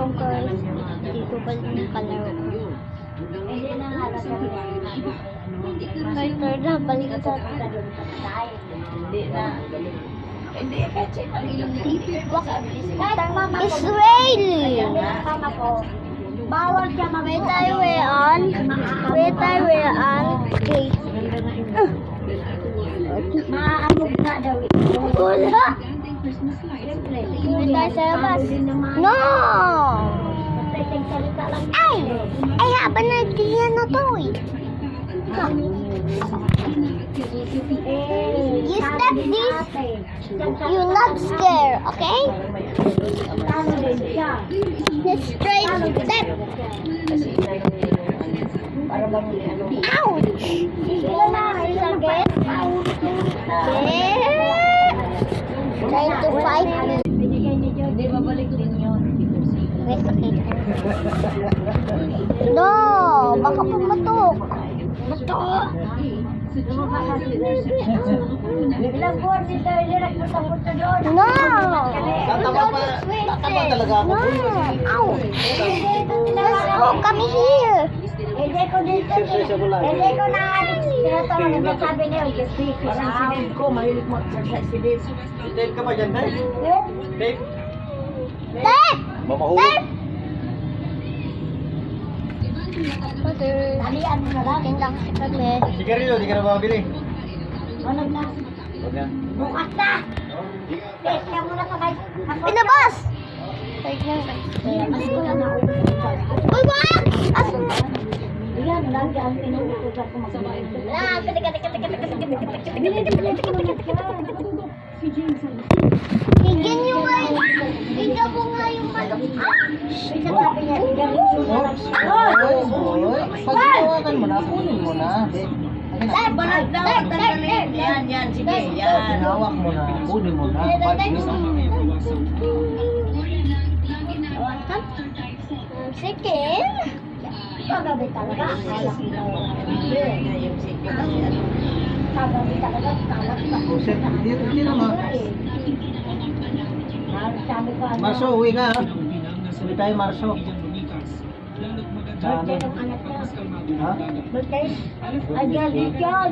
cellphone ko is hindi ko pa din kalaro. Carter na, baliktad. Israeli! Bawal siya Wait, I will on. Okay. Maamog na daw. Wala! Wait tayo sa labas. No! Ay! I have an idea na to eh. You step this, you not scare, okay? Just straight step. Ouch! Sakit. Trying to fight me. Hindi, babalik din yun. May sakit. No! Baka pumatok. Matok! Ilang buwan si Tyler nagpunta doon. No! Tatama talaga ako. No! Ow! Let's go! Come here! Hindi ko dito. Hindi ko na tinatawag na sabi niya. Just speak it out. Ko, mahilig mo si Dave. Si Dave ka ba dyan, Dave? Dave? Dave! Mamahuli. Dave! Mother. Talian mo na lang. Yan lang si kami. Sigarilyo, di ka na mabili. Ano na? Huwag na. Bukas na. Yes, kaya muna ka guys. Pinabas! Wait lang guys. Mas ko na ako. Uy, wag! Asan? Yan, lagi ang pinuutusan ko magsabahin. Higyan nyo nga yun. Higyan mo nga yung malok. Sabi niya, Pagkawakan mo na, kunin mo na. Yan, sige, yan. Hawak mo na, kunin mo na. Second. Kagabi talaga. Kagabi talaga. Hindi naman. Sabi ko, ano? Marso, uwi ka ha. Uwi tayo, Marso. Birthday ng anak niya. Ha? Birthday? Ay, gabi dyan.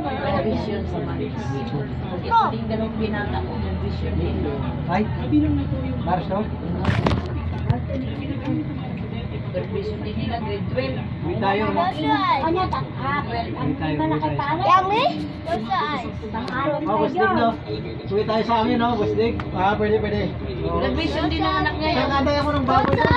Vision sa Maris. Oh. Hindi ganun binata ko ng vision din. Ay, Marso. But vision din nila grade 12. Uwi tayo. Ano? Malaki pa ano? Yummy? What's that? Pang-araw Oh, na Busdig yun. no. Uwi tayo sa amin no, Busdig. Ah, pwede. Nag-vision din ng anak niya. Kaya antay ako ng baboy.